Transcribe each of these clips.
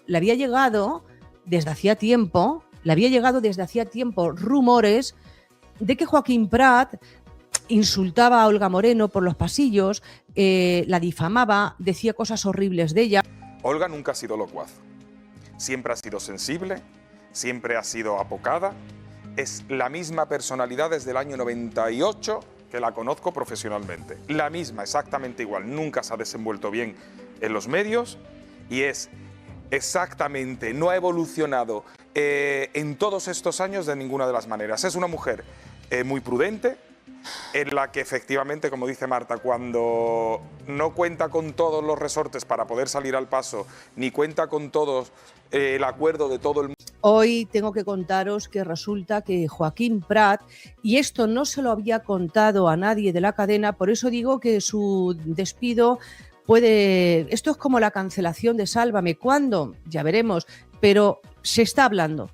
le había llegado desde hacía tiempo, rumores de que Joaquín Prat insultaba a Olga Moreno por los pasillos, la difamaba, decía cosas horribles de ella. Olga nunca ha sido locuaz, siempre ha sido sensible, siempre ha sido apocada, es la misma personalidad desde el año 98 que la conozco profesionalmente, la misma, exactamente igual, nunca se ha desenvuelto bien en los medios y es exactamente, no ha evolucionado en todos estos años de ninguna de las maneras. Es una mujer muy prudente, en la que efectivamente, como dice Marta, cuando no cuenta con todos los resortes para poder salir al paso, ni cuenta con todos el acuerdo de todo el mundo. Hoy tengo que contaros que resulta que Joaquín Prat, y esto no se lo había contado a nadie de la cadena, por eso digo que su despido puede... Esto es como la cancelación de Sálvame. ¿Cuándo? Ya veremos, pero se está hablando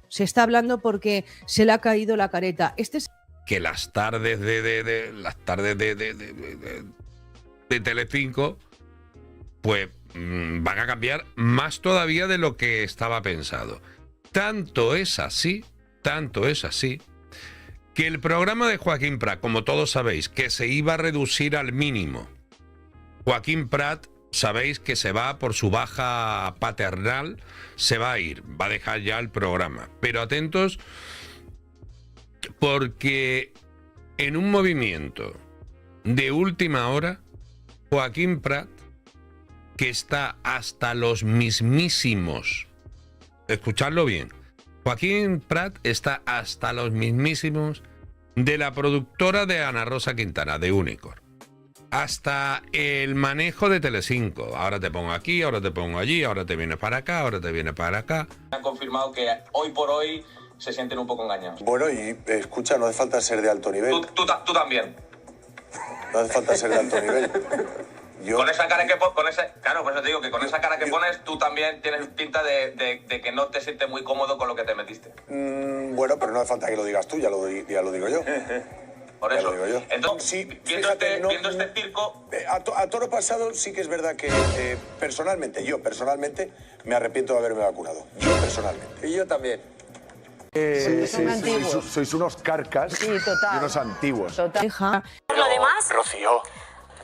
porque se le ha caído la careta. Que las tardes de Telecinco pues van a cambiar más todavía de lo que estaba pensado. Tanto es así que el programa de Joaquín Prat, como todos sabéis, que se iba a reducir al mínimo. Joaquín Prat, sabéis que se va por su baja paternal, se va a ir, va a dejar ya el programa. Pero atentos, porque en un movimiento de última hora, Joaquín Prat, que está hasta los mismísimos, escuchadlo bien, Joaquín Prat está hasta los mismísimos de la productora de Ana Rosa Quintana, de Unicorn, hasta el manejo de Telecinco. Ahora te pongo aquí, ahora te pongo allí, ahora te vienes para acá, ahora te vienes para acá. Han confirmado que hoy por hoy se sienten un poco engañados. Bueno, y escucha, no hace falta ser de alto nivel. Tú también. No hace falta ser de alto nivel. Yo... Con esa cara que pones, claro, por eso te digo que con esa cara que pones, tú también tienes pinta de que no te sientes muy cómodo con lo que te metiste. Bueno, pero no hace falta que lo digas tú, ya lo digo yo. Por eso. Ya lo digo yo. Entonces, sí, viendo fíjate, este circo... A toro pasado sí que es verdad que yo personalmente, me arrepiento de haberme vacunado. Yo personalmente. Y yo también. Sois unos carcas y unos antiguos. Total. Lo demás, Rocío,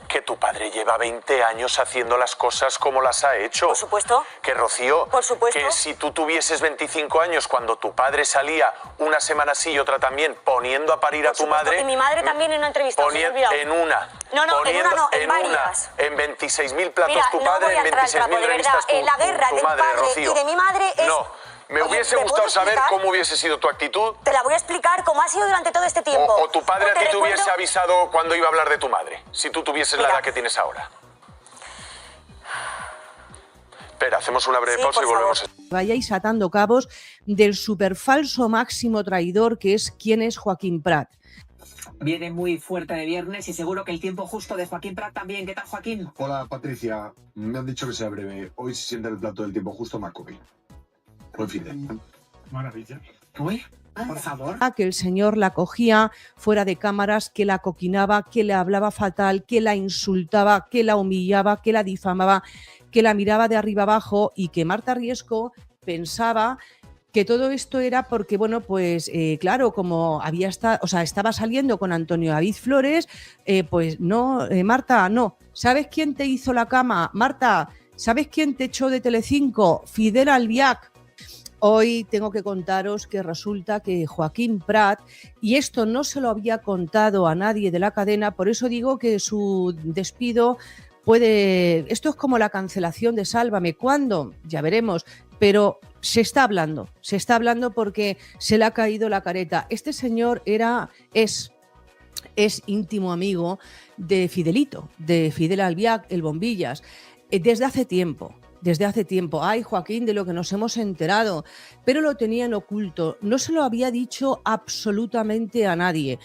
que tu padre lleva 20 años haciendo las cosas como las ha hecho. por supuesto. Que Rocío, Por supuesto. que si tú tuvieses 25 años cuando tu padre salía una semana sí y otra también poniendo a parir a tu madre... Y mi madre también en una entrevista, se me ha olvidado. en una. No, poniendo, en una no, en varias. En 26.000 platos Mira, tu no padre, voy a en entrar al 26.000 trapo, de verdad. revistas La guerra tu de mi madre, padre Rocío. y de mi madre es... No. Me Oye, hubiese ¿te gustado puedo saber explicar? cómo hubiese sido tu actitud. Te la voy a explicar cómo ha sido durante todo este tiempo. O tu padre a ti te recuerdo... hubiese avisado cuando iba a hablar de tu madre, si tú tuvieses la edad que tienes ahora. Espera, hacemos una breve pausa y volvemos. Vayáis atando cabos del superfalso máximo traidor que es quién es Joaquín Prat. Viene muy fuerte de viernes y seguro que el tiempo justo de Joaquín Prat también. ¿Qué tal, Joaquín? Hola, Patricia. Me han dicho que sea breve. Hoy se siente el plato del tiempo justo Macobi. Buen fin de... Maravilla. Uy, por favor. Que el señor la cogía fuera de cámaras, que la coquinaba, que le hablaba fatal, que la insultaba, que la humillaba, que la difamaba, que la miraba de arriba abajo y que Marta Riesco pensaba que todo esto era porque, bueno, pues claro, como estaba saliendo con Antonio David Flores, pues no, Marta, no. ¿Sabes quién te hizo la cama? Marta, ¿sabes quién te echó de Telecinco? Fidel Albiac. Hoy tengo que contaros que resulta que Joaquín Prat, y esto no se lo había contado a nadie de la cadena, por eso digo que su despido puede... Esto es como la cancelación de Sálvame. ¿Cuándo? Ya veremos, pero se está hablando porque se le ha caído la careta. Este señor es íntimo amigo de Fidelito, de Fidel Albiac, el Bombillas, desde hace tiempo. Ay, Joaquín, de lo que nos hemos enterado, pero lo tenían oculto, no se lo había dicho absolutamente a nadie,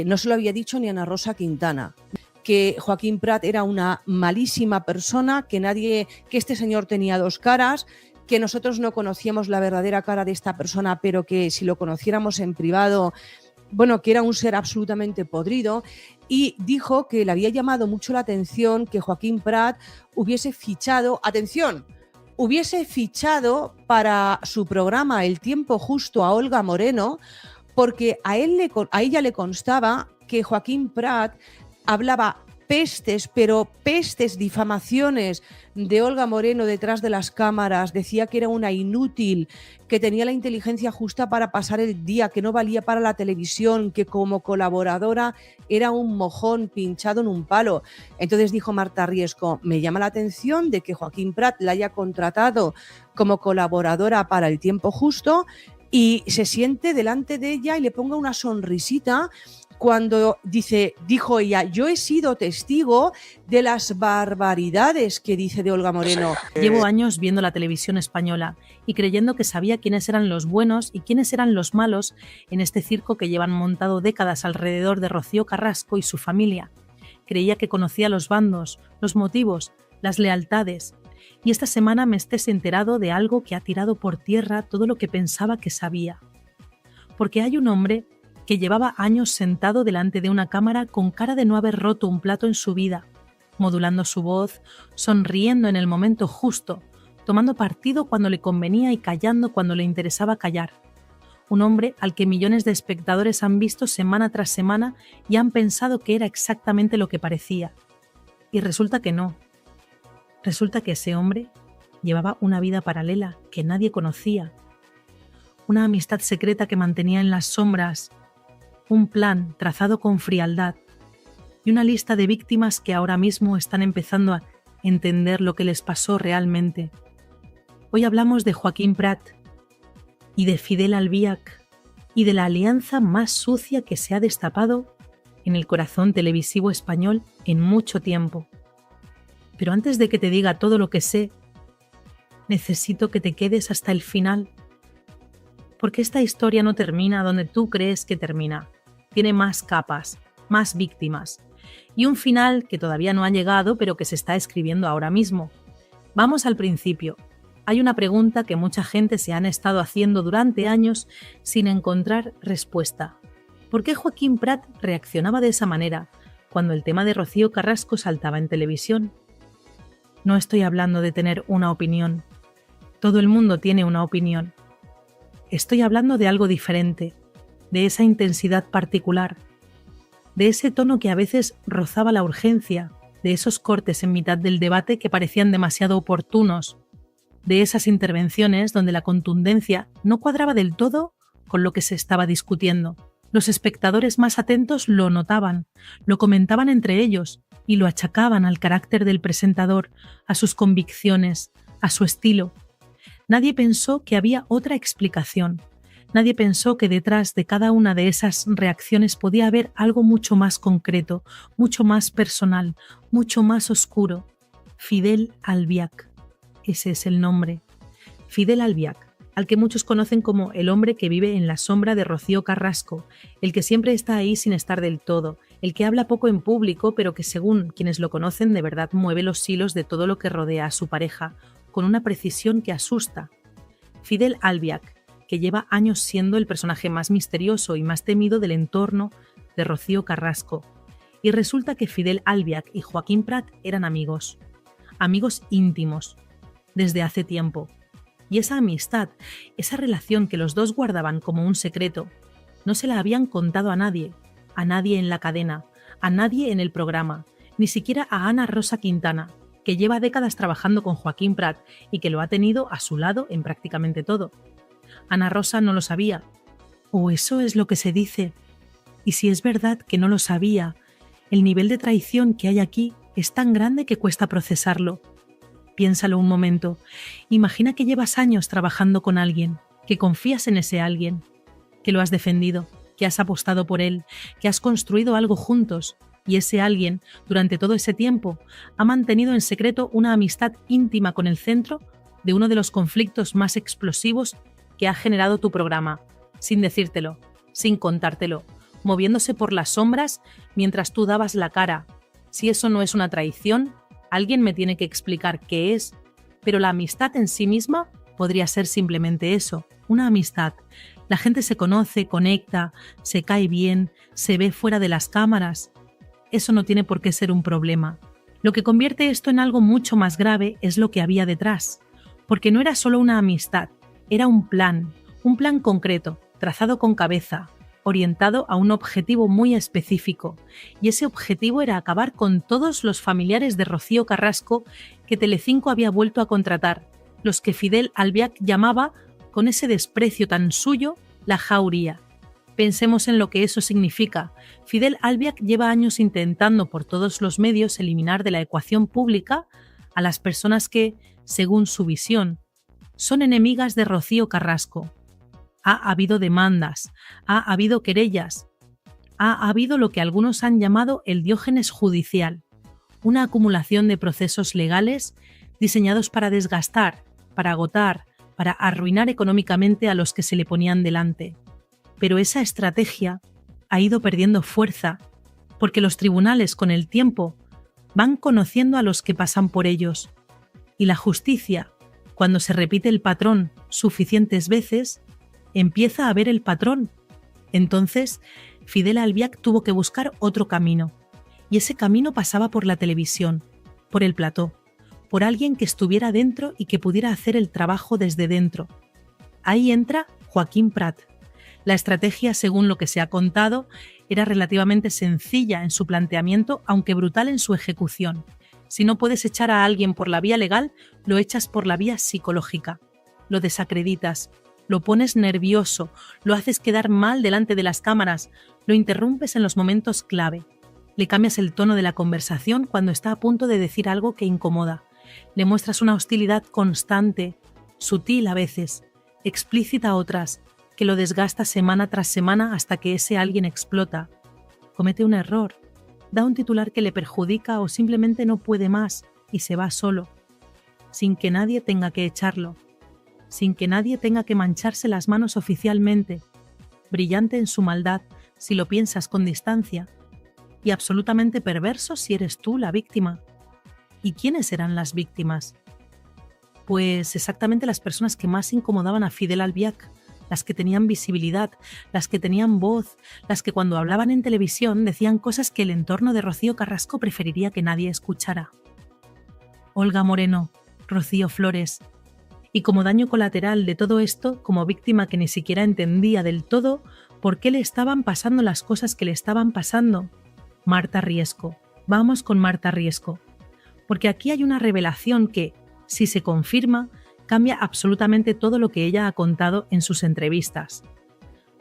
no se lo había dicho ni a Ana Rosa Quintana, que Joaquín Prat era una malísima persona, que este señor tenía dos caras, que nosotros no conocíamos la verdadera cara de esta persona, pero que si lo conociéramos en privado, bueno, que era un ser absolutamente podrido, y dijo que le había llamado mucho la atención que Joaquín Prat hubiese fichado, atención, hubiese fichado para su programa El tiempo justo a Olga Moreno, porque a ella le constaba que Joaquín Prat hablaba pestes, pero pestes, difamaciones de Olga Moreno detrás de las cámaras, decía que era una inútil, que tenía la inteligencia justa para pasar el día, que no valía para la televisión, que como colaboradora era un mojón pinchado en un palo. Entonces dijo Marta Riesco, me llama la atención de que Joaquín Prat la haya contratado como colaboradora para El tiempo justo y se siente delante de ella y le ponga una sonrisita cuando dijo ella, yo he sido testigo de las barbaridades que dice de Olga Moreno. Llevo años viendo la televisión española y creyendo que sabía quiénes eran los buenos y quiénes eran los malos en este circo que llevan montado décadas alrededor de Rocío Carrasco y su familia. Creía que conocía los bandos, los motivos, las lealtades. Y esta semana me estés enterado de algo que ha tirado por tierra todo lo que pensaba que sabía. Porque hay un hombre que llevaba años sentado delante de una cámara con cara de no haber roto un plato en su vida, modulando su voz, sonriendo en el momento justo, tomando partido cuando le convenía y callando cuando le interesaba callar. Un hombre al que millones de espectadores han visto semana tras semana y han pensado que era exactamente lo que parecía. Y resulta que no. Resulta que ese hombre llevaba una vida paralela que nadie conocía, una amistad secreta que mantenía en las sombras, un plan trazado con frialdad y una lista de víctimas que ahora mismo están empezando a entender lo que les pasó realmente. Hoy hablamos de Joaquín Prat y de Fidel Albiach y de la alianza más sucia que se ha destapado en el corazón televisivo español en mucho tiempo. Pero antes de que te diga todo lo que sé, necesito que te quedes hasta el final, porque esta historia no termina donde tú crees que termina. Tiene más capas, más víctimas, y un final que todavía no ha llegado, pero que se está escribiendo ahora mismo. Vamos al principio. Hay una pregunta que mucha gente se han estado haciendo durante años sin encontrar respuesta. ¿Por qué Joaquín Prat reaccionaba de esa manera cuando el tema de Rocío Carrasco saltaba en televisión? No estoy hablando de tener una opinión. Todo el mundo tiene una opinión. Estoy hablando de algo diferente, de esa intensidad particular, de ese tono que a veces rozaba la urgencia, de esos cortes en mitad del debate que parecían demasiado oportunos, de esas intervenciones donde la contundencia no cuadraba del todo con lo que se estaba discutiendo. Los espectadores más atentos lo notaban, lo comentaban entre ellos y lo achacaban al carácter del presentador, a sus convicciones, a su estilo. Nadie pensó que había otra explicación. Nadie pensó que detrás de cada una de esas reacciones podía haber algo mucho más concreto, mucho más personal, mucho más oscuro. Fidel Albiach. Ese es el nombre. Fidel Albiach, al que muchos conocen como el hombre que vive en la sombra de Rocío Carrasco, el que siempre está ahí sin estar del todo, el que habla poco en público, pero que según quienes lo conocen de verdad mueve los hilos de todo lo que rodea a su pareja, con una precisión que asusta. Fidel Albiach, que lleva años siendo el personaje más misterioso y más temido del entorno de Rocío Carrasco. Y resulta que Fidel Albiach y Joaquín Prat eran amigos íntimos, desde hace tiempo. Y esa amistad, esa relación que los dos guardaban como un secreto, no se la habían contado a nadie en la cadena, a nadie en el programa, ni siquiera a Ana Rosa Quintana, que lleva décadas trabajando con Joaquín Prat y que lo ha tenido a su lado en prácticamente todo. Ana Rosa no lo sabía, o eso es lo que se dice. Y si es verdad que no lo sabía, el nivel de traición que hay aquí es tan grande que cuesta procesarlo. Piénsalo un momento. Imagina que llevas años trabajando con alguien, que confías en ese alguien, que lo has defendido, que has apostado por él, que has construido algo juntos, y ese alguien, durante todo ese tiempo, ha mantenido en secreto una amistad íntima con el centro de uno de los conflictos más explosivos que ha generado tu programa, sin decírtelo, sin contártelo, moviéndose por las sombras mientras tú dabas la cara. Si eso no es una traición, alguien me tiene que explicar qué es, pero la amistad en sí misma podría ser simplemente eso, una amistad. La gente se conoce, conecta, se cae bien, se ve fuera de las cámaras. Eso no tiene por qué ser un problema. Lo que convierte esto en algo mucho más grave es lo que había detrás. Porque no era solo una amistad, era un plan concreto, trazado con cabeza, orientado a un objetivo muy específico, y ese objetivo era acabar con todos los familiares de Rocío Carrasco que Telecinco había vuelto a contratar, los que Fidel Albiac llamaba, con ese desprecio tan suyo, la jauría. Pensemos en lo que eso significa. Fidel Albiac lleva años intentando por todos los medios eliminar de la ecuación pública a las personas que, según su visión, son enemigas de Rocío Carrasco. Ha habido demandas, ha habido querellas, ha habido lo que algunos han llamado el Diógenes judicial, una acumulación de procesos legales diseñados para desgastar, para agotar, para arruinar económicamente a los que se le ponían delante. Pero esa estrategia ha ido perdiendo fuerza, porque los tribunales con el tiempo van conociendo a los que pasan por ellos, y la justicia, cuando se repite el patrón suficientes veces, empieza a ver el patrón. Entonces, Fidel Albiac tuvo que buscar otro camino, y ese camino pasaba por la televisión, por el plató, por alguien que estuviera dentro y que pudiera hacer el trabajo desde dentro. Ahí entra Joaquín Prat. La estrategia, según lo que se ha contado, era relativamente sencilla en su planteamiento, aunque brutal en su ejecución. Si no puedes echar a alguien por la vía legal, lo echas por la vía psicológica. Lo desacreditas, lo pones nervioso, lo haces quedar mal delante de las cámaras, lo interrumpes en los momentos clave. Le cambias el tono de la conversación cuando está a punto de decir algo que incomoda. Le muestras una hostilidad constante, sutil a veces, explícita a otras, que lo desgasta semana tras semana hasta que ese alguien explota. Comete un error, da un titular que le perjudica o simplemente no puede más y se va solo, sin que nadie tenga que echarlo, sin que nadie tenga que mancharse las manos oficialmente, brillante en su maldad si lo piensas con distancia, y absolutamente perverso si eres tú la víctima. ¿Y quiénes eran las víctimas? Pues exactamente las personas que más incomodaban a Fidel Albiac, las que tenían visibilidad, las que tenían voz, las que cuando hablaban en televisión decían cosas que el entorno de Rocío Carrasco preferiría que nadie escuchara. Olga Moreno, Rocío Flores. Y como daño colateral de todo esto, como víctima que ni siquiera entendía del todo por qué le estaban pasando las cosas que le estaban pasando, Marta Riesco. Vamos con Marta Riesco. Porque aquí hay una revelación que, si se confirma, cambia absolutamente todo lo que ella ha contado en sus entrevistas.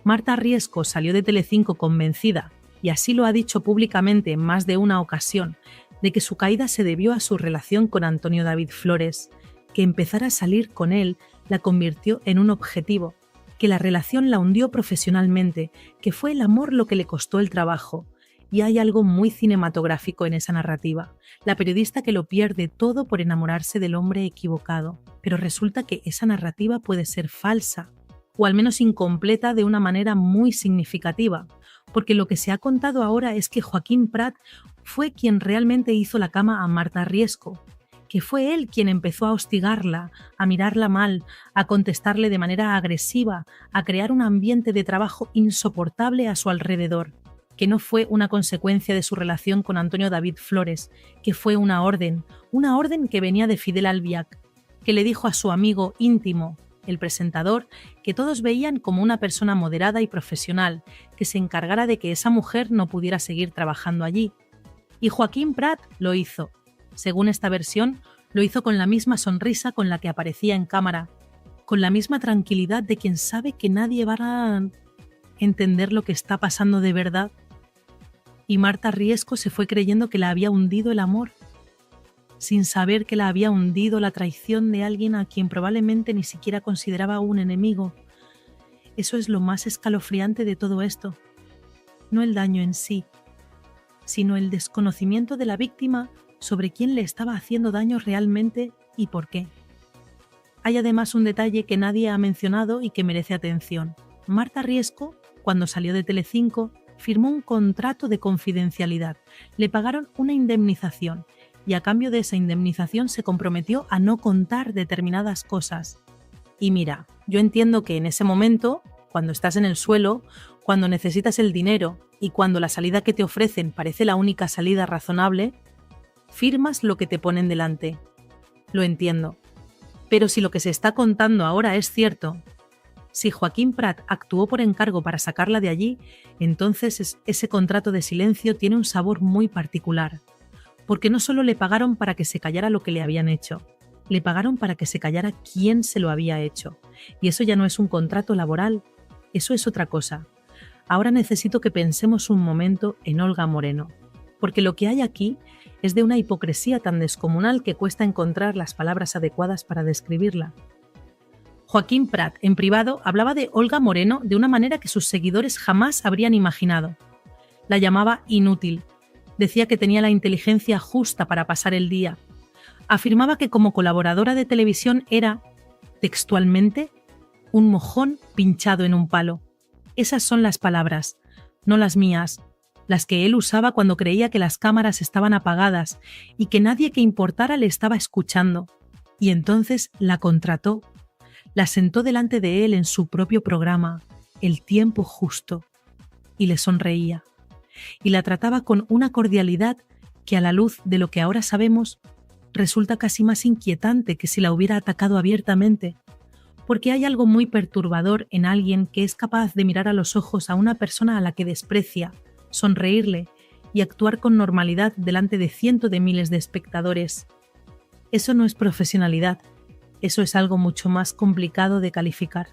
Marta Riesco salió de Telecinco convencida, y así lo ha dicho públicamente en más de una ocasión, de que su caída se debió a su relación con Antonio David Flores, que empezar a salir con él la convirtió en un objetivo, que la relación la hundió profesionalmente, que fue el amor lo que le costó el trabajo. Y hay algo muy cinematográfico en esa narrativa, la periodista que lo pierde todo por enamorarse del hombre equivocado, pero resulta que esa narrativa puede ser falsa, o al menos incompleta de una manera muy significativa, porque lo que se ha contado ahora es que Joaquín Prat fue quien realmente hizo la cama a Marta Riesco, que fue él quien empezó a hostigarla, a mirarla mal, a contestarle de manera agresiva, a crear un ambiente de trabajo insoportable a su alrededor, que no fue una consecuencia de su relación con Antonio David Flores, que fue una orden que venía de Fidel Albiac, que le dijo a su amigo íntimo, el presentador, que todos veían como una persona moderada y profesional, que se encargara de que esa mujer no pudiera seguir trabajando allí. Y Joaquín Prat lo hizo. Según esta versión, lo hizo con la misma sonrisa con la que aparecía en cámara, con la misma tranquilidad de quien sabe que nadie va a entender lo que está pasando de verdad. Y Marta Riesco se fue creyendo que la había hundido el amor, sin saber que la había hundido la traición de alguien a quien probablemente ni siquiera consideraba un enemigo. Eso es lo más escalofriante de todo esto. No el daño en sí, sino el desconocimiento de la víctima sobre quién le estaba haciendo daño realmente y por qué. Hay además un detalle que nadie ha mencionado y que merece atención. Marta Riesco, cuando salió de Telecinco, firmó un contrato de confidencialidad, le pagaron una indemnización y a cambio de esa indemnización se comprometió a no contar determinadas cosas. Y mira, yo entiendo que en ese momento, cuando estás en el suelo, cuando necesitas el dinero y cuando la salida que te ofrecen parece la única salida razonable, firmas lo que te ponen delante. Lo entiendo. Pero si lo que se está contando ahora es cierto, si Joaquín Prat actuó por encargo para sacarla de allí, entonces ese contrato de silencio tiene un sabor muy particular, porque no solo le pagaron para que se callara lo que le habían hecho, le pagaron para que se callara quién se lo había hecho. Y eso ya no es un contrato laboral, eso es otra cosa. Ahora necesito que pensemos un momento en Olga Moreno, porque lo que hay aquí es de una hipocresía tan descomunal que cuesta encontrar las palabras adecuadas para describirla. Joaquín Prat, en privado, hablaba de Olga Moreno de una manera que sus seguidores jamás habrían imaginado. La llamaba inútil. Decía que tenía la inteligencia justa para pasar el día. Afirmaba que como colaboradora de televisión era, textualmente, un mojón pinchado en un palo. Esas son las palabras, no las mías, las que él usaba cuando creía que las cámaras estaban apagadas y que nadie que importara le estaba escuchando. Y entonces la contrató. La sentó delante de él en su propio programa, El tiempo justo, y le sonreía. Y la trataba con una cordialidad que a la luz de lo que ahora sabemos resulta casi más inquietante que si la hubiera atacado abiertamente, porque hay algo muy perturbador en alguien que es capaz de mirar a los ojos a una persona a la que desprecia, sonreírle y actuar con normalidad delante de cientos de miles de espectadores. Eso no es profesionalidad. Eso es algo mucho más complicado de calificar.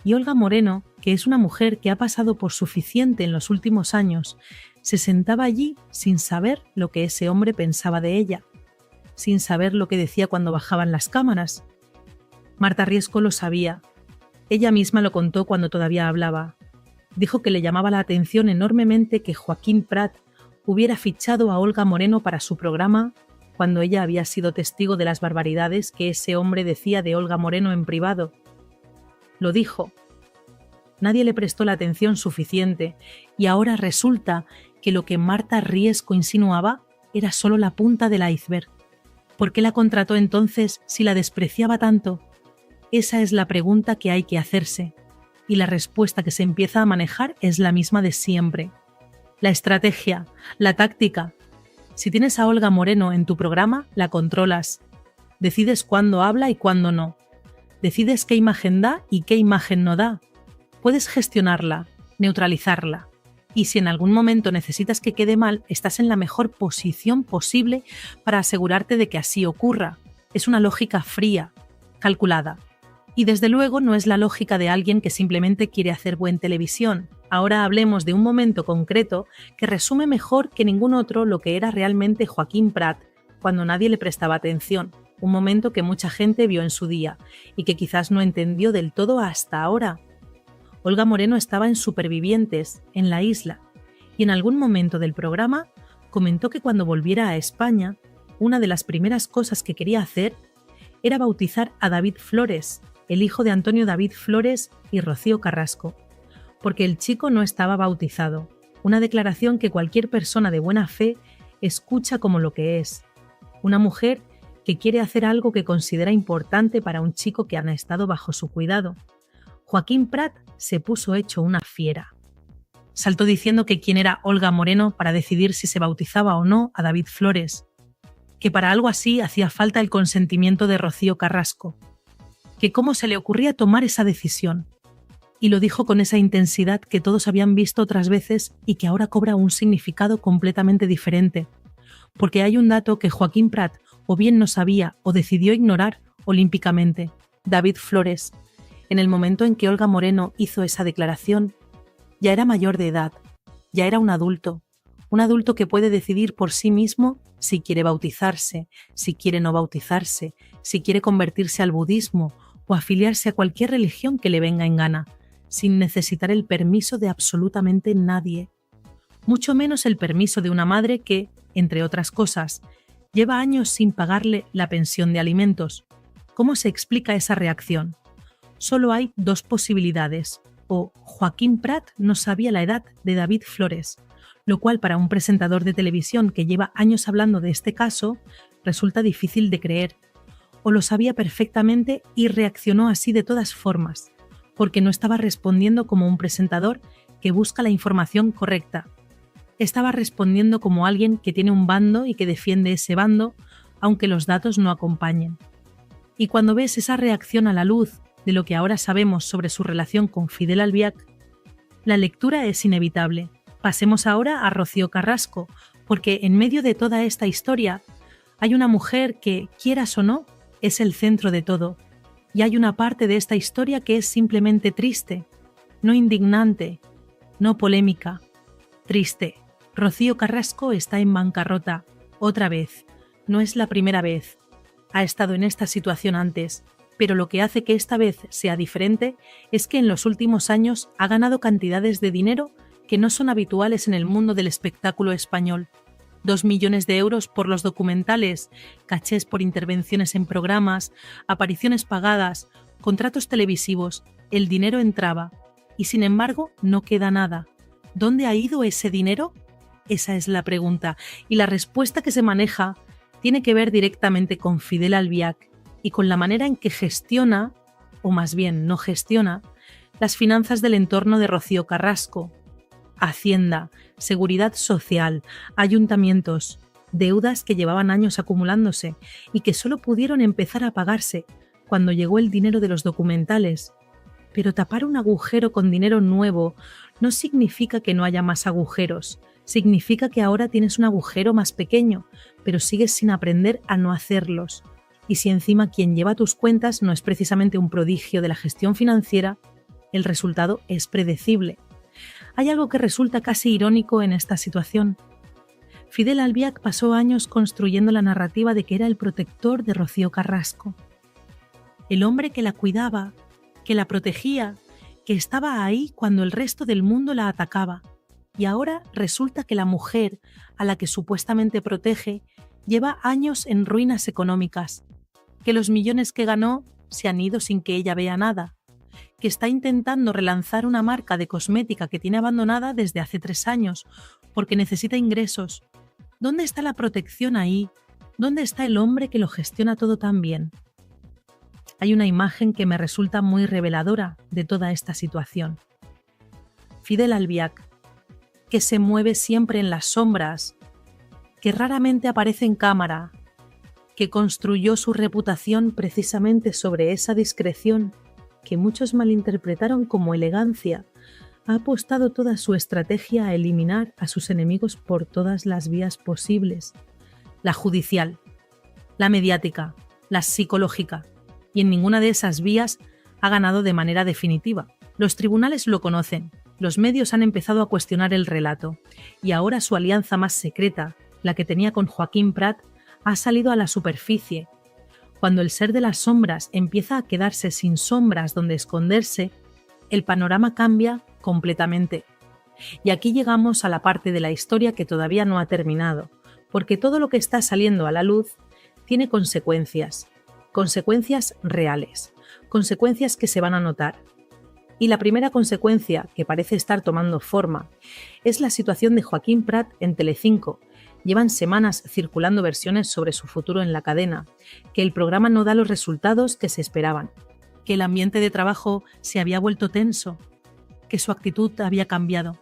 Y Olga Moreno, que es una mujer que ha pasado por suficiente en los últimos años, se sentaba allí sin saber lo que ese hombre pensaba de ella, sin saber lo que decía cuando bajaban las cámaras. Marta Riesco lo sabía. Ella misma lo contó cuando todavía hablaba. Dijo que le llamaba la atención enormemente que Joaquín Prat hubiera fichado a Olga Moreno para su programa cuando ella había sido testigo de las barbaridades que ese hombre decía de Olga Moreno en privado. Lo dijo. Nadie le prestó la atención suficiente y ahora resulta que lo que Marta Riesco insinuaba era solo la punta del iceberg. ¿Por qué la contrató entonces si la despreciaba tanto? Esa es la pregunta que hay que hacerse, y la respuesta que se empieza a manejar es la misma de siempre. La estrategia, la táctica. Si tienes a Olga Moreno en tu programa, la controlas. Decides cuándo habla y cuándo no. Decides qué imagen da y qué imagen no da. Puedes gestionarla, neutralizarla. Y si en algún momento necesitas que quede mal, estás en la mejor posición posible para asegurarte de que así ocurra. Es una lógica fría, calculada. Y desde luego no es la lógica de alguien que simplemente quiere hacer buena televisión. Ahora hablemos de un momento concreto que resume mejor que ningún otro lo que era realmente Joaquín Prat cuando nadie le prestaba atención. Un momento que mucha gente vio en su día y que quizás no entendió del todo hasta ahora. Olga Moreno estaba en Supervivientes, en la isla, y en algún momento del programa comentó que cuando volviera a España, una de las primeras cosas que quería hacer era bautizar a David Flores, el hijo de Antonio David Flores y Rocío Carrasco, porque el chico no estaba bautizado, una declaración que cualquier persona de buena fe escucha como lo que es, una mujer que quiere hacer algo que considera importante para un chico que han estado bajo su cuidado. Joaquín Prat se puso hecho una fiera. Saltó diciendo que quién era Olga Moreno para decidir si se bautizaba o no a David Flores, que para algo así hacía falta el consentimiento de Rocío Carrasco, que cómo se le ocurría tomar esa decisión. Y lo dijo con esa intensidad que todos habían visto otras veces y que ahora cobra un significado completamente diferente. Porque hay un dato que Joaquín Prat o bien no sabía o decidió ignorar olímpicamente. David Flores, en el momento en que Olga Moreno hizo esa declaración, ya era mayor de edad, ya era un adulto que puede decidir por sí mismo si quiere bautizarse, si quiere no bautizarse, si quiere convertirse al budismo o afiliarse a cualquier religión que le venga en gana, sin necesitar el permiso de absolutamente nadie. Mucho menos el permiso de una madre que, entre otras cosas, lleva años sin pagarle la pensión de alimentos. ¿Cómo se explica esa reacción? Solo hay dos posibilidades. O Joaquín Prat no sabía la edad de David Flores, lo cual para un presentador de televisión que lleva años hablando de este caso resulta difícil de creer. O lo sabía perfectamente y reaccionó así de todas formas, porque no estaba respondiendo como un presentador que busca la información correcta. Estaba respondiendo como alguien que tiene un bando y que defiende ese bando, aunque los datos no acompañen. Y cuando ves esa reacción a la luz de lo que ahora sabemos sobre su relación con Fidel Albiac, la lectura es inevitable. Pasemos ahora a Rocío Carrasco, porque en medio de toda esta historia hay una mujer que, quieras o no, es el centro de todo. Y hay una parte de esta historia que es simplemente triste, no indignante, no polémica. Triste. Rocío Carrasco está en bancarrota, otra vez. No es la primera vez. Ha estado en esta situación antes, pero lo que hace que esta vez sea diferente es que en los últimos años ha ganado cantidades de dinero que no son habituales en el mundo del espectáculo español. 2 millones de euros por los documentales, cachés por intervenciones en programas, apariciones pagadas, contratos televisivos. El dinero entraba y sin embargo no queda nada. ¿Dónde ha ido ese dinero? Esa es la pregunta, y la respuesta que se maneja tiene que ver directamente con Fidel Albiac y con la manera en que gestiona, o más bien no gestiona, las finanzas del entorno de Rocío Carrasco. Hacienda, Seguridad Social, ayuntamientos, deudas que llevaban años acumulándose y que solo pudieron empezar a pagarse cuando llegó el dinero de los documentales. Pero tapar un agujero con dinero nuevo no significa que no haya más agujeros, significa que ahora tienes un agujero más pequeño, pero sigues sin aprender a no hacerlos. Y si encima quien lleva tus cuentas no es precisamente un prodigio de la gestión financiera, el resultado es predecible. Hay algo que resulta casi irónico en esta situación. Fidel Albiac pasó años construyendo la narrativa de que era el protector de Rocío Carrasco. El hombre que la cuidaba, que la protegía, que estaba ahí cuando el resto del mundo la atacaba. Y ahora resulta que la mujer a la que supuestamente protege lleva años en ruinas económicas, que los millones que ganó se han ido sin que ella vea nada, que está intentando relanzar una marca de cosmética que tiene abandonada desde hace 3 años porque necesita ingresos. ¿Dónde está la protección ahí? ¿Dónde está el hombre que lo gestiona todo tan bien? Hay una imagen que me resulta muy reveladora de toda esta situación. Fidel Albiac, que se mueve siempre en las sombras, que raramente aparece en cámara, que construyó su reputación precisamente sobre esa discreción que muchos malinterpretaron como elegancia, ha apostado toda su estrategia a eliminar a sus enemigos por todas las vías posibles. La judicial, la mediática, la psicológica, y en ninguna de esas vías ha ganado de manera definitiva. Los tribunales lo conocen, los medios han empezado a cuestionar el relato, y ahora su alianza más secreta, la que tenía con Joaquín Prat, ha salido a la superficie. Cuando el ser de las sombras empieza a quedarse sin sombras donde esconderse, el panorama cambia completamente. Y aquí llegamos a la parte de la historia que todavía no ha terminado, porque todo lo que está saliendo a la luz tiene consecuencias reales, consecuencias que se van a notar. Y la primera consecuencia, que parece estar tomando forma, es la situación de Joaquín Prat en Telecinco. Llevan semanas circulando versiones sobre su futuro en la cadena, que el programa no da los resultados que se esperaban, que el ambiente de trabajo se había vuelto tenso, que su actitud había cambiado,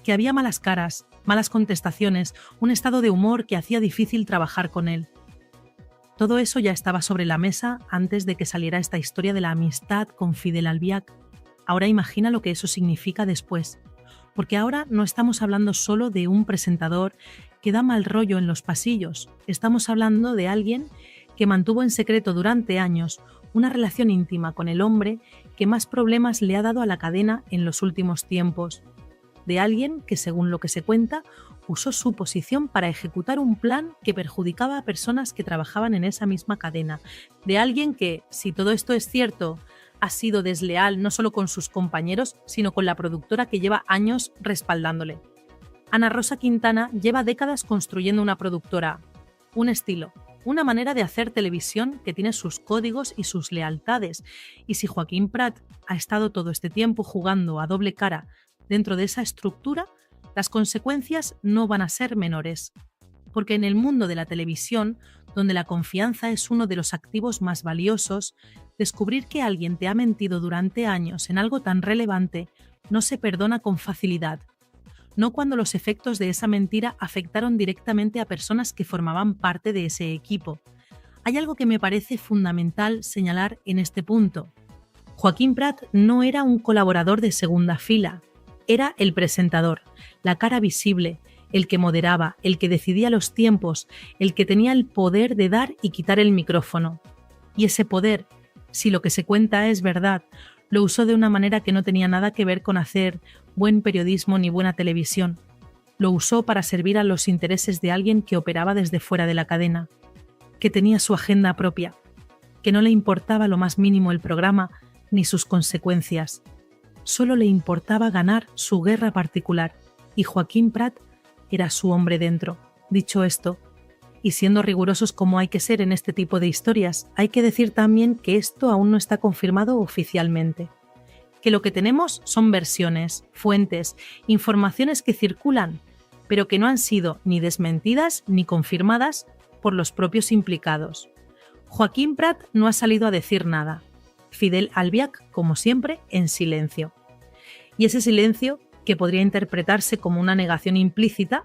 que había malas caras, malas contestaciones, un estado de humor que hacía difícil trabajar con él. Todo eso ya estaba sobre la mesa antes de que saliera esta historia de la amistad con Fidel Albiac. Ahora imagina lo que eso significa después, porque ahora no estamos hablando solo de un presentador que da mal rollo en los pasillos, estamos hablando de alguien que mantuvo en secreto durante años una relación íntima con el hombre que más problemas le ha dado a la cadena en los últimos tiempos, de alguien que, según lo que se cuenta, usó su posición para ejecutar un plan que perjudicaba a personas que trabajaban en esa misma cadena, de alguien que, si todo esto es cierto, ha sido desleal no solo con sus compañeros, sino con la productora que lleva años respaldándole. Ana Rosa Quintana lleva décadas construyendo una productora, un estilo, una manera de hacer televisión que tiene sus códigos y sus lealtades. Y si Joaquín Prat ha estado todo este tiempo jugando a doble cara dentro de esa estructura, las consecuencias no van a ser menores. Porque en el mundo de la televisión, donde la confianza es uno de los activos más valiosos, descubrir que alguien te ha mentido durante años en algo tan relevante no se perdona con facilidad. No cuando los efectos de esa mentira afectaron directamente a personas que formaban parte de ese equipo. Hay algo que me parece fundamental señalar en este punto. Joaquín Prat no era un colaborador de segunda fila, era el presentador, la cara visible, el que moderaba, el que decidía los tiempos, el que tenía el poder de dar y quitar el micrófono. Y ese poder, si lo que se cuenta es verdad, lo usó de una manera que no tenía nada que ver con hacer buen periodismo ni buena televisión. Lo usó para servir a los intereses de alguien que operaba desde fuera de la cadena, que tenía su agenda propia, que no le importaba lo más mínimo el programa ni sus consecuencias. Solo le importaba ganar su guerra particular, y Joaquín Prat era su hombre dentro. Dicho esto, y siendo rigurosos como hay que ser en este tipo de historias, hay que decir también que esto aún no está confirmado oficialmente. Que lo que tenemos son versiones, fuentes, informaciones que circulan, pero que no han sido ni desmentidas ni confirmadas por los propios implicados. Joaquín Prat no ha salido a decir nada. Fidel Albiach, como siempre, en silencio. Y ese silencio, que podría interpretarse como una negación implícita,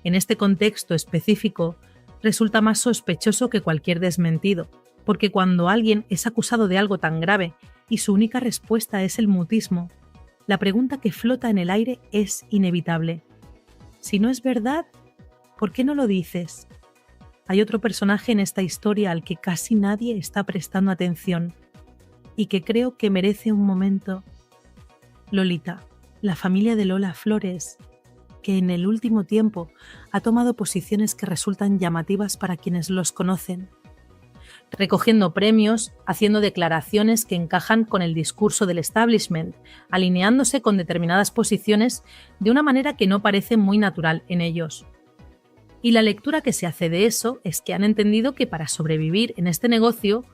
en este contexto específico, resulta más sospechoso que cualquier desmentido, porque cuando alguien es acusado de algo tan grave y su única respuesta es el mutismo, la pregunta que flota en el aire es inevitable. Si no es verdad, ¿por qué no lo dices? Hay otro personaje en esta historia al que casi nadie está prestando atención y que creo que merece un momento. Lolita, la familia de Lola Flores, que en el último tiempo ha tomado posiciones que resultan llamativas para quienes los conocen, recogiendo premios, haciendo declaraciones que encajan con el discurso del establishment, alineándose con determinadas posiciones de una manera que no parece muy natural en ellos. Y la lectura que se hace de eso es que han entendido que para sobrevivir en este negocio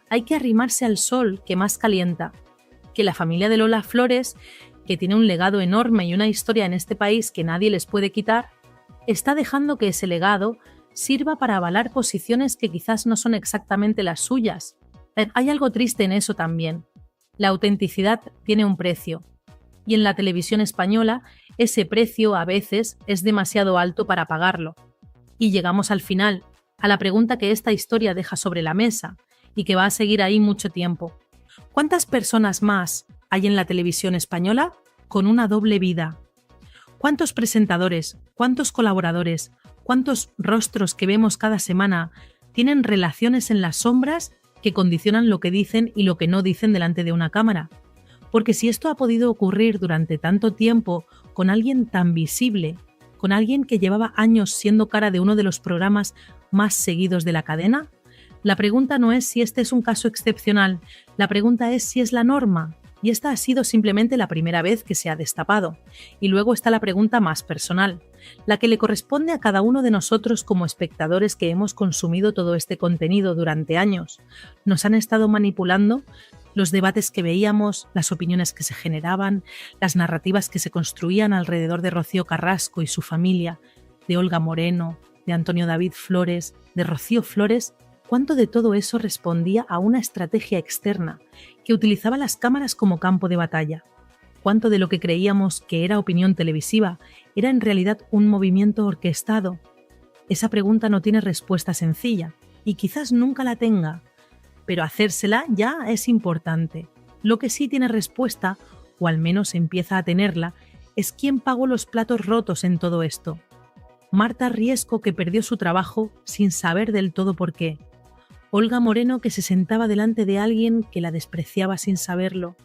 hay que arrimarse al sol que más calienta, que la familia de Lola Flores, que tiene un legado enorme y una historia en este país que nadie les puede quitar, está dejando que ese legado sirva para avalar posiciones que quizás no son exactamente las suyas. Hay algo triste en eso también. La autenticidad tiene un precio, y en la televisión española ese precio a veces es demasiado alto para pagarlo. Y llegamos al final, a la pregunta que esta historia deja sobre la mesa y que va a seguir ahí mucho tiempo. ¿Cuántas personas más hay en la televisión española con una doble vida? ¿Cuántos presentadores, cuántos colaboradores, cuántos rostros que vemos cada semana tienen relaciones en las sombras que condicionan lo que dicen y lo que no dicen delante de una cámara? Porque si esto ha podido ocurrir durante tanto tiempo con alguien tan visible, con alguien que llevaba años siendo cara de uno de los programas más seguidos de la cadena, la pregunta no es si este es un caso excepcional, la pregunta es si es la norma. Y esta ha sido simplemente la primera vez que se ha destapado. Y luego está la pregunta más personal, la que le corresponde a cada uno de nosotros como espectadores que hemos consumido todo este contenido durante años. Nos han estado manipulando los debates que veíamos, las opiniones que se generaban, las narrativas que se construían alrededor de Rocío Carrasco y su familia, de Olga Moreno, de Antonio David Flores, de Rocío Flores. ¿Cuánto de todo eso respondía a una estrategia externa que utilizaba las cámaras como campo de batalla? ¿Cuánto de lo que creíamos que era opinión televisiva era en realidad un movimiento orquestado? Esa pregunta no tiene respuesta sencilla y quizás nunca la tenga, pero hacérsela ya es importante. Lo que sí tiene respuesta, o al menos empieza a tenerla, es quién pagó los platos rotos en todo esto. Marta Riesco, que perdió su trabajo sin saber del todo por qué. Olga Moreno, que se sentaba delante de alguien que la despreciaba sin saberlo.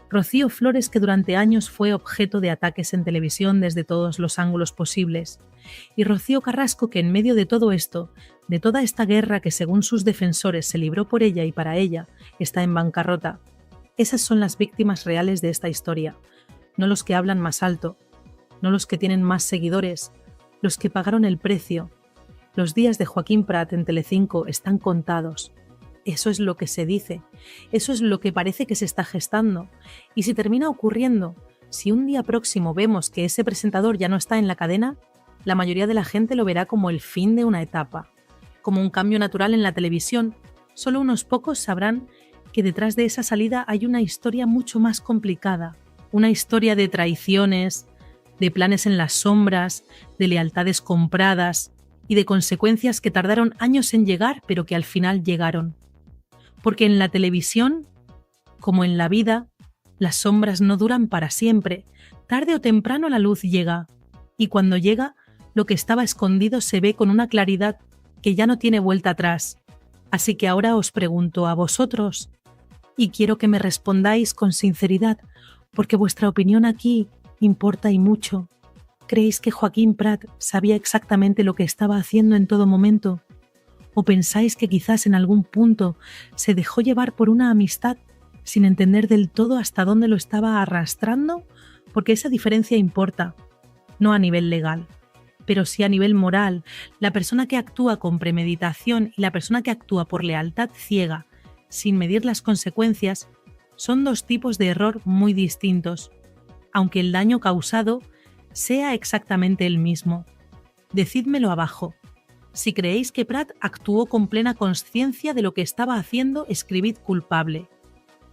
Rocío Flores, que durante años fue objeto de ataques en televisión desde todos los ángulos posibles. Y Rocío Carrasco, que en medio de todo esto, de toda esta guerra que según sus defensores se libró por ella y para ella, está en bancarrota. Esas son las víctimas reales de esta historia, no los que hablan más alto, no los que tienen más seguidores, los que pagaron el precio. Los días de Joaquín Prat en Telecinco están contados. Eso es lo que se dice, eso es lo que parece que se está gestando. Y si termina ocurriendo, si un día próximo vemos que ese presentador ya no está en la cadena, la mayoría de la gente lo verá como el fin de una etapa, como un cambio natural en la televisión. Solo unos pocos sabrán que detrás de esa salida hay una historia mucho más complicada, una historia de traiciones, de planes en las sombras, de lealtades compradas, y de consecuencias que tardaron años en llegar, pero que al final llegaron. Porque en la televisión, como en la vida, las sombras no duran para siempre. Tarde o temprano la luz llega, y cuando llega, lo que estaba escondido se ve con una claridad que ya no tiene vuelta atrás. Así que ahora os pregunto a vosotros, y quiero que me respondáis con sinceridad, porque vuestra opinión aquí importa y mucho. ¿Creéis que Joaquín Prat sabía exactamente lo que estaba haciendo en todo momento? ¿O pensáis que quizás en algún punto se dejó llevar por una amistad sin entender del todo hasta dónde lo estaba arrastrando? Porque esa diferencia importa, no a nivel legal, pero sí a nivel moral. La persona que actúa con premeditación y la persona que actúa por lealtad ciega, sin medir las consecuencias, son dos tipos de error muy distintos, aunque el daño causado sea exactamente el mismo. Decídmelo abajo. Si creéis que Prat actuó con plena consciencia de lo que estaba haciendo, escribid culpable.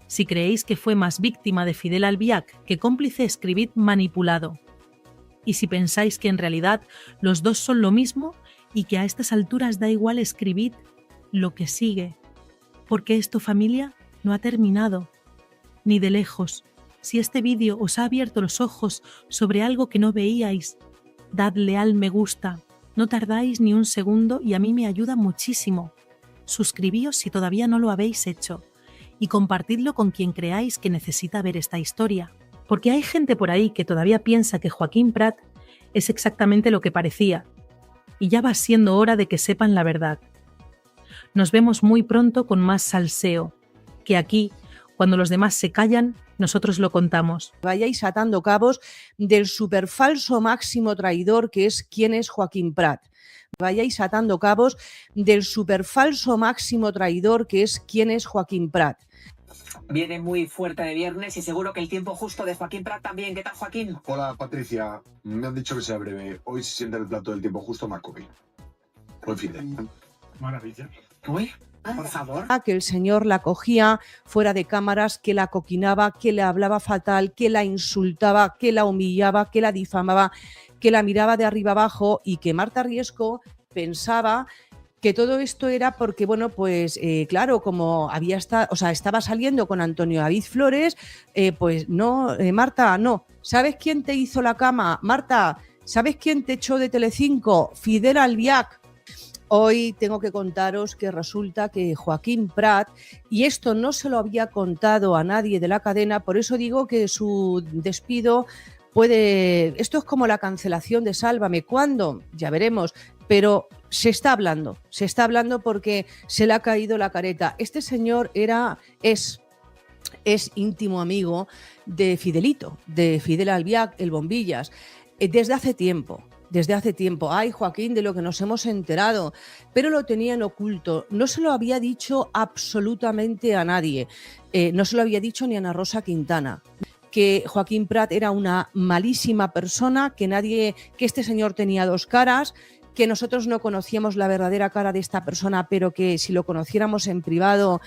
Si creéis que fue más víctima de Fidel Albiac que cómplice, escribid manipulado. Y si pensáis que en realidad los dos son lo mismo y que a estas alturas da igual, escribid lo que sigue. Porque esto, familia, no ha terminado. Ni de lejos. Si este vídeo os ha abierto los ojos sobre algo que no veíais, dadle al me gusta. No tardáis ni un segundo y a mí me ayuda muchísimo. Suscribíos si todavía no lo habéis hecho y compartidlo con quien creáis que necesita ver esta historia. Porque hay gente por ahí que todavía piensa que Joaquín Prat es exactamente lo que parecía y ya va siendo hora de que sepan la verdad. Nos vemos muy pronto con más salseo, que aquí, cuando los demás se callan, nosotros lo contamos. Vayáis atando cabos del superfalso máximo traidor que es quién es Joaquín Prat. Vayáis atando cabos del superfalso máximo traidor que es quién es Joaquín Prat. Viene muy fuerte de viernes y seguro que el tiempo justo de Joaquín Prat también. ¿Qué tal, Joaquín? Hola, Patricia. Me han dicho que sea breve. Hoy se siente el plato del tiempo justo Macobi. Buen fin de. Maravilla. Uy, por favor. Que el señor la cogía fuera de cámaras, que la coquinaba, que le hablaba fatal, que la insultaba, que la humillaba, que la difamaba, que la miraba de arriba abajo y que Marta Riesco pensaba que todo esto era porque, bueno, pues claro, como estaba saliendo con Antonio David Flores, pues no, Marta, no. ¿Sabes quién te hizo la cama? Marta, ¿sabes quién te echó de Telecinco? Fidel Albiac. Hoy tengo que contaros que resulta que Joaquín Prat, y esto no se lo había contado a nadie de la cadena, por eso digo que su despido esto es como la cancelación de Sálvame. ¿Cuándo? Ya veremos, pero se está hablando porque se le ha caído la careta. Este señor es íntimo amigo de Fidelito, de Fidel Albiac, el Bombillas, desde hace tiempo. Ay, Joaquín, de lo que nos hemos enterado, pero lo tenían oculto, no se lo había dicho absolutamente a nadie, no se lo había dicho ni a Ana Rosa Quintana, que Joaquín Prat era una malísima persona, que este señor tenía dos caras, que nosotros no conocíamos la verdadera cara de esta persona, pero que si lo conociéramos en privado,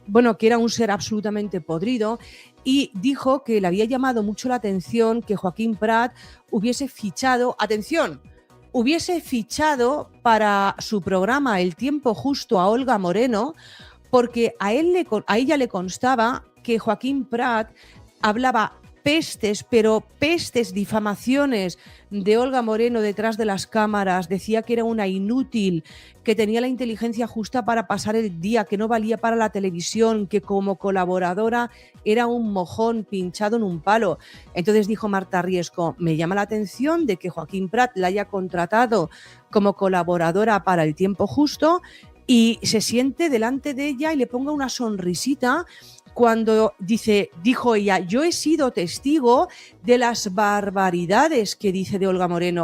bueno, que era un ser absolutamente podrido, y dijo que le había llamado mucho la atención que Joaquín Prat hubiese fichado para su programa El Tiempo Justo a Olga Moreno, porque a ella le constaba que Joaquín Prat hablaba pestes, difamaciones de Olga Moreno detrás de las cámaras, decía que era una inútil, que tenía la inteligencia justa para pasar el día, que no valía para la televisión, que como colaboradora era un mojón pinchado en un palo. Entonces dijo Marta Riesco, me llama la atención de que Joaquín Prat la haya contratado como colaboradora para El Tiempo Justo y se siente delante de ella y le ponga una sonrisita cuando dijo ella, yo he sido testigo de las barbaridades que dice de Olga Moreno.